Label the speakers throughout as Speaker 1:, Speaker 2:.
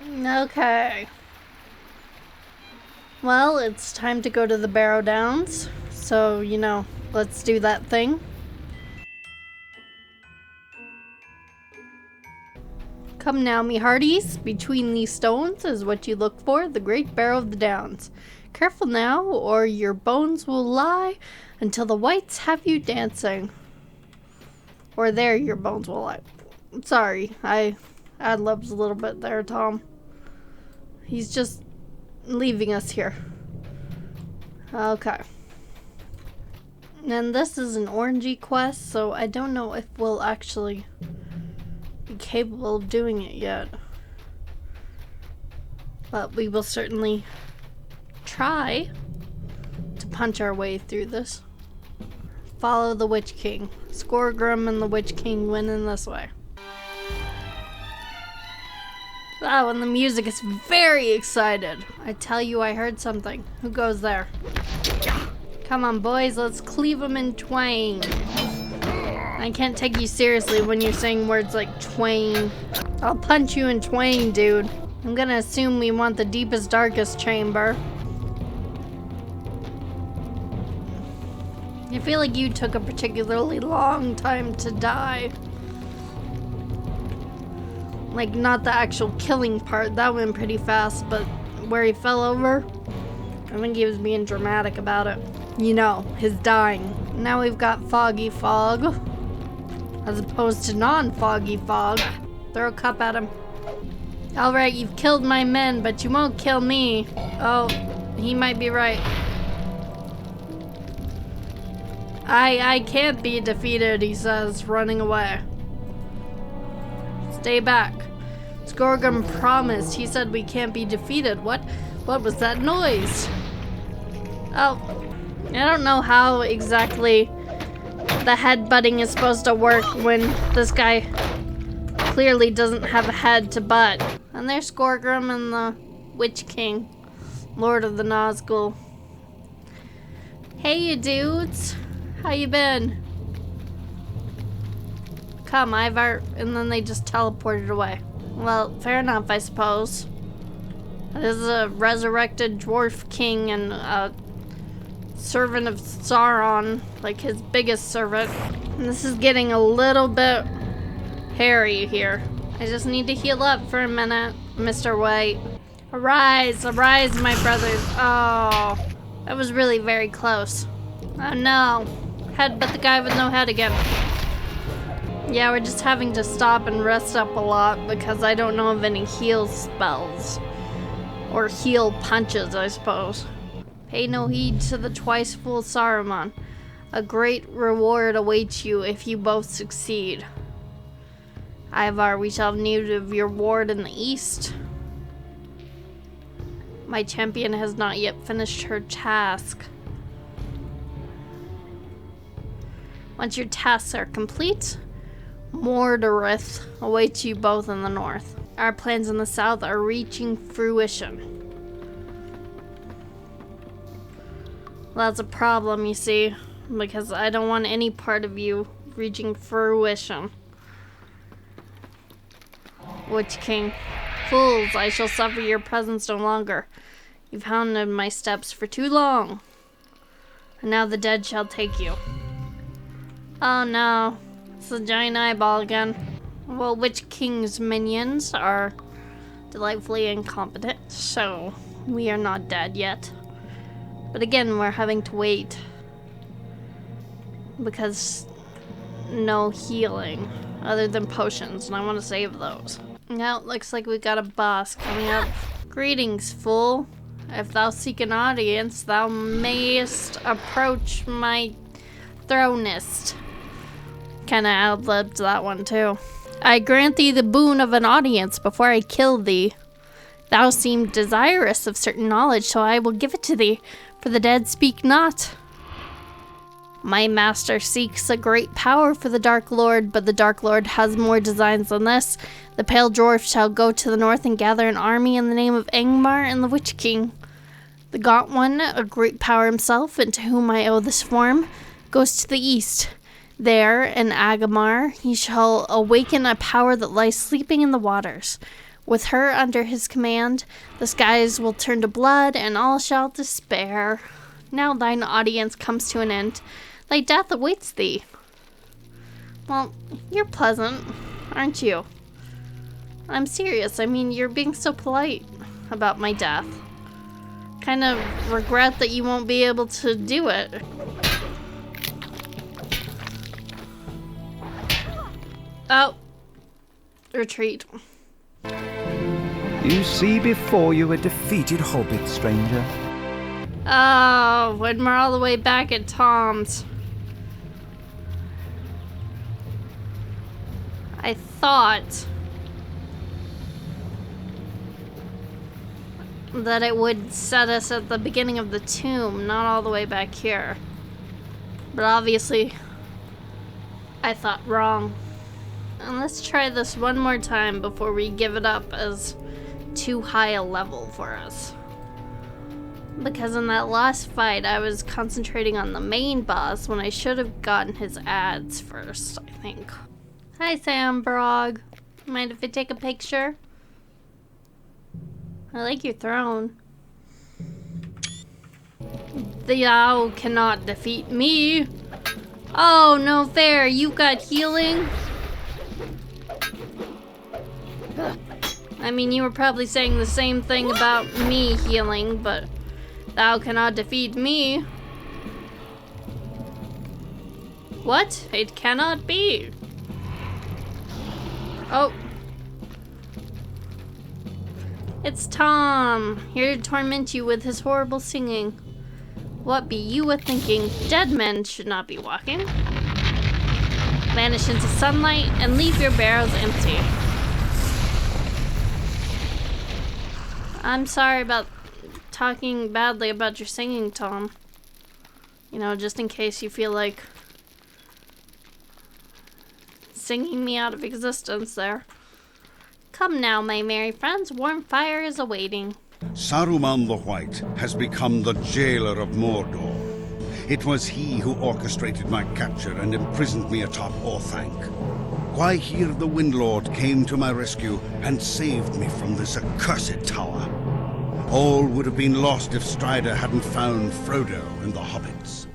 Speaker 1: Okay. Well, it's time to go to the Barrow Downs. So, let's do that thing. Come now, me hearties. Between these stones is what you look for, the great Barrow of the Downs. Careful now, or your bones will lie until the Wights have you dancing. Or there your bones will lie. Sorry, I ad-libs a little bit there, Tom. He's just leaving us here. Okay. And this is an orangey quest, so I don't know if we'll actually be capable of doing it yet. But we will certainly try to punch our way through this. Follow the Witch King. Skorgrim and the Witch King win in this way. Oh, and the music is very excited. I tell you, I heard something. Who goes there? Come on, boys, let's cleave them in twain. I can't take you seriously when you're saying words like twain. I'll punch you in twain, dude. I'm gonna assume we want the deepest, darkest chamber. I feel like you took a particularly long time to die. Like, not the actual killing part, that went pretty fast, but where he fell over, I think he was being dramatic about it. His dying. Now we've got Foggy Fog, as opposed to non-Foggy Fog. Throw a cup at him. Alright, you've killed my men, but you won't kill me. Oh, he might be right. I can't be defeated, he says, running away. Stay back. Skorgrim promised. He said we can't be defeated. What was that noise? Oh, I don't know how exactly the headbutting is supposed to work when this guy clearly doesn't have a head to butt. And there's Skorgrim and the Witch King, Lord of the Nazgul. Hey, you dudes. How you been? Come, Ivar. And then they just teleported away. Well, fair enough, I suppose. This is a resurrected dwarf king and a servant of Sauron, like his biggest servant. And this is getting a little bit hairy here. I just need to heal up for a minute, Mr. White. Arise, arise, my brothers. Oh, that was really very close. Oh no. Headbutt the guy with no head again. Yeah, we're just having to stop and rest up a lot because I don't know of any heal spells. Or heal punches, I suppose. Pay no heed to the twice fool Saruman. A great reward awaits you if you both succeed. Ivar, we shall have need of your ward in the east. My champion has not yet finished her task. Once your tasks are complete, Mordorith awaits you both in the north. Our plans in the south are reaching fruition. Well, that's a problem, you see, because I don't want any part of you reaching fruition. Witch King. Fools, I shall suffer your presence no longer. You've hounded my steps for too long. And now the dead shall take you. Oh no. It's the giant eyeball again. Well, Witch King's minions are delightfully incompetent, so we are not dead yet. But again, we're having to wait because no healing other than potions, and I want to save those. Now it looks like we got a boss coming up. Greetings, fool. If thou seek an audience, thou mayest approach my thronist. Kinda ad-libbed that one too. I grant thee the boon of an audience before I kill thee. Thou seem desirous of certain knowledge, so I will give it to thee, for the dead speak not. My master seeks a great power for the Dark Lord, but the Dark Lord has more designs than this. The Pale Dwarf shall go to the north and gather an army in the name of Angmar and the Witch King. The Gaunt One, a great power himself, and to whom I owe this form, goes to the east. There, in Agamar, he shall awaken a power that lies sleeping in the waters. With her under his command, the skies will turn to blood and all shall despair. Now thine audience comes to an end. Thy death awaits thee. Well, you're pleasant, aren't you? I'm serious. I mean, you're being so polite about my death. Kind of regret that you won't be able to do it. Oh. Retreat.
Speaker 2: You see before you a defeated hobbit, stranger.
Speaker 1: Oh, when we're all the way back at Tom's. I thought that it would set us at the beginning of the tomb, not all the way back here. But obviously, I thought wrong. And let's try this one more time before we give it up as too high a level for us. Because in that last fight, I was concentrating on the main boss when I should have gotten his ads first, I think. Hi, Sambor. Mind if I take a picture? I like your throne. Thou cannot defeat me. Oh, no fair. You got healing? I mean, you were probably saying the same thing about me healing, but thou cannot defeat me. What? It cannot be. Oh. It's Tom, here to torment you with his horrible singing. What be you a-thinking? Dead men should not be walking. Vanish into sunlight and leave your barrows empty. I'm sorry about talking badly about your singing, Tom. You know, just in case you feel like singing me out of existence there. Come now, my merry friends, warm fire is awaiting.
Speaker 3: Saruman the White has become the jailer of Mordor. It was he who orchestrated my capture and imprisoned me atop Orthanc. Gwaihir the Windlord came to my rescue and saved me from this accursed tower. All would have been lost if Strider hadn't found Frodo and the hobbits.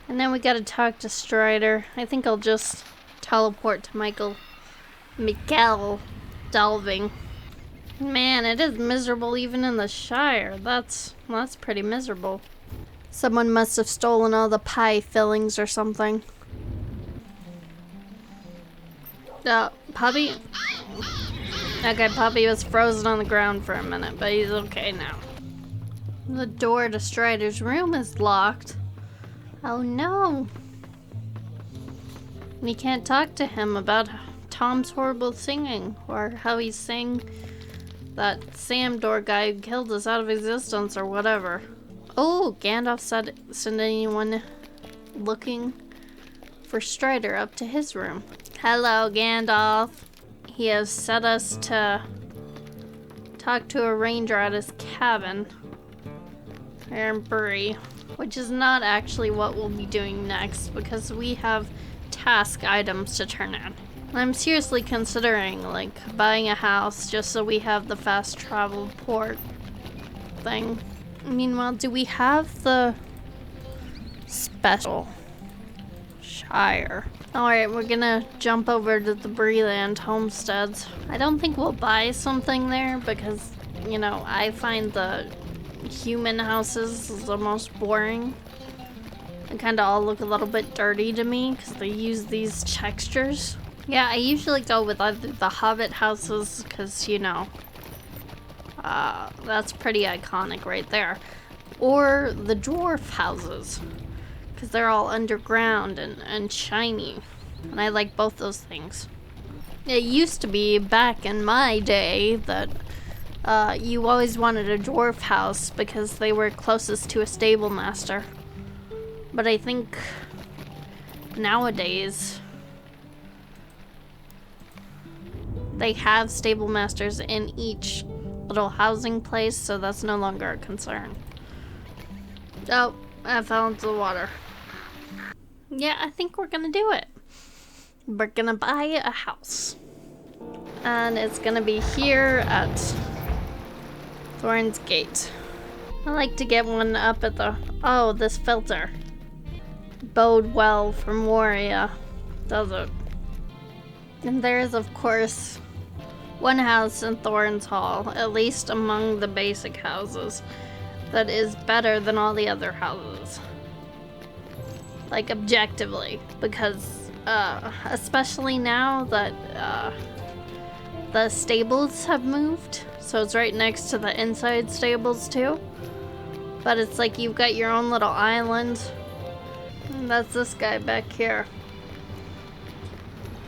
Speaker 1: And then we gotta talk to Strider. I think I'll just teleport to Mikael Delving. Man, it is miserable even in the Shire. That's pretty miserable. Someone must have stolen all the pie fillings or something. Puppy? Okay, Puppy was frozen on the ground for a minute, but he's okay now. The door to Strider's room is locked. Oh no. We can't talk to him about Tom's horrible singing, or how he sang that Sambor guy who killed us out of existence, or whatever. Oh, Gandalf said, send anyone looking for Strider up to his room. Hello, Gandalf. He has set us to talk to a ranger at his cabin here in Bury, which is not actually what we'll be doing next because we have task items to turn in. I'm seriously considering like buying a house just so we have the fast travel port thing. Meanwhile, do we have the special Shire? Alright, we're gonna jump over to the Breland homesteads. I don't think we'll buy something there because, you know, I find the human houses the most boring. They kind of all look a little bit dirty to me because they use these textures. Yeah, I usually go with either the Hobbit houses because, you know, that's pretty iconic right there. Or the dwarf houses because they're all underground and shiny. And I like both those things. It used to be back in my day that you always wanted a dwarf house because they were closest to a stable master. But I think nowadays they have stable masters in each little housing place, so that's no longer a concern. Oh, I fell into the water. Yeah, I think we're gonna do it. We're gonna buy a house. And it's gonna be here at Thorn's Gate. I like to get one up at the... Oh, this filter. Bode well for Moria, does it? And there's, of course, one house in Thorn's Hall, at least among the basic houses, that is better than all the other houses. Like, objectively. Because, especially now that, the stables have moved. So it's right next to the inside stables, too. But it's like you've got your own little island. And that's this guy back here.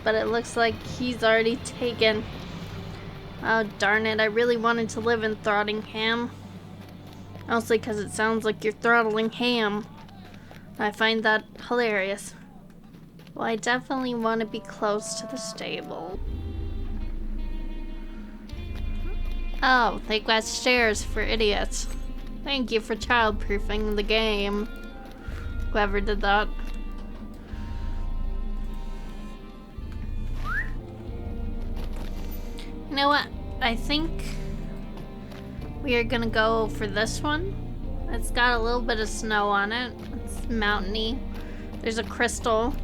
Speaker 1: But it looks like he's already taken. Oh, darn it. I really wanted to live in Throttlingham. Mostly because it sounds like you're throttling ham. I find that hilarious. Well, I definitely want to be close to the stable. Oh, they got stairs for idiots. Thank you for childproofing the game. Whoever did that. You know what? I think we are gonna go for this one. It's got a little bit of snow on it. It's mountainy. There's a crystal.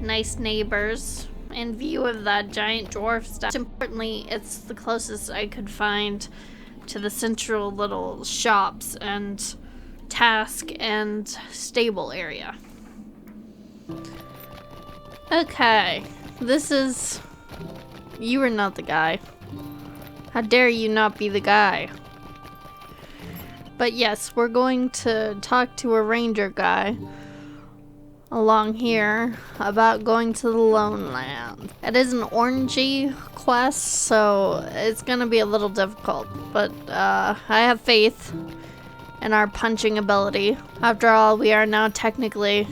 Speaker 1: Nice neighbors. In view of that giant dwarf stuff. Importantly, it's the closest I could find to the central little shops and task and stable area. Okay, this is... You are not the guy. How dare you not be the guy? But yes, we're going to talk to a ranger guy along here about going to the Lone Land. It is an orangey quest, so it's gonna be a little difficult, but I have faith in our punching ability. After all, we are now technically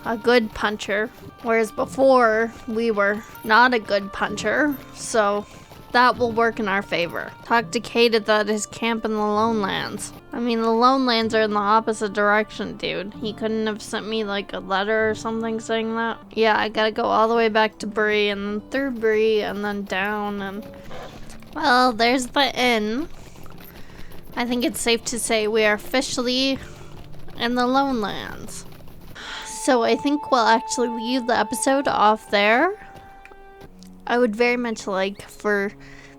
Speaker 1: a good puncher, whereas before we were not a good puncher, so that will work in our favor. Talk to Kate at his camp in the Lone Lands. I mean, the Lone Lands are in the opposite direction, dude. He couldn't have sent me like a letter or something saying that. Yeah, I gotta go all the way back to Bree and then through Bree and then down and... Well, there's the inn. I think it's safe to say we are officially in the Lone Lands. So I think we'll actually leave the episode off there. I would very much like for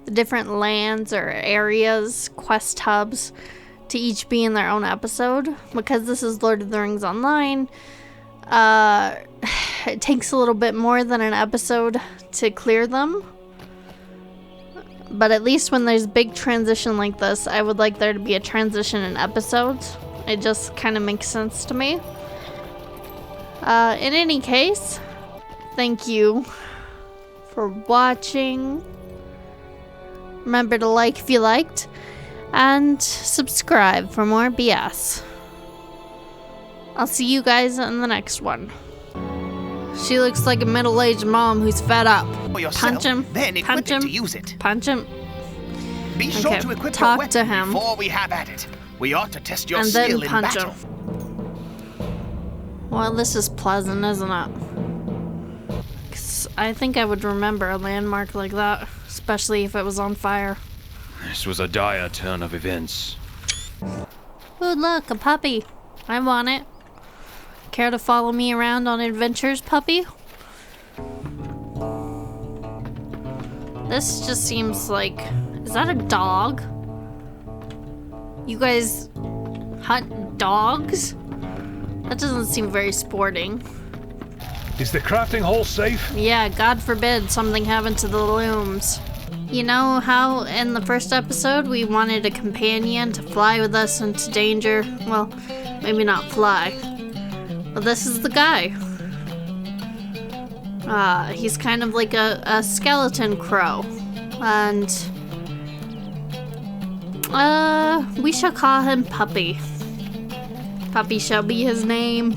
Speaker 1: the different lands or areas, quest hubs, to each be in their own episode. Because this is Lord of the Rings Online, it takes a little bit more than an episode to clear them. But at least when there's big transition like this, I would like there to be a transition in episodes. It just kind of makes sense to me. In any case, thank you for watching. Remember to like if you liked, and subscribe for more BS. I'll see you guys in the next one. She looks like a middle-aged mom who's fed up. Punch him.
Speaker 4: Then
Speaker 1: Punch him.
Speaker 4: to use it.
Speaker 1: Punch him.
Speaker 4: Be sure
Speaker 1: Okay,
Speaker 4: to equip
Speaker 1: talk
Speaker 4: your weapon
Speaker 1: to him.
Speaker 4: before we have at it. We ought to test your
Speaker 1: And
Speaker 4: skill
Speaker 1: then
Speaker 4: in
Speaker 1: punch
Speaker 4: battle.
Speaker 1: him. Well, this is pleasant, isn't it? 'Cause I think I would remember a landmark like that, especially if it was on fire.
Speaker 5: This was a dire turn of events.
Speaker 1: Oh, look, a puppy. I want it. Care to follow me around on adventures, puppy? This just seems like... Is that a dog? You guys hunt dogs? That doesn't seem very sporting.
Speaker 6: Is the crafting hall safe?
Speaker 1: Yeah, God forbid something happened to the looms. You know how in the first episode we wanted a companion to fly with us into danger? Well, maybe not fly. But this is the guy. He's kind of like a skeleton crow. And we shall call him Puppy. Puppy shall be his name.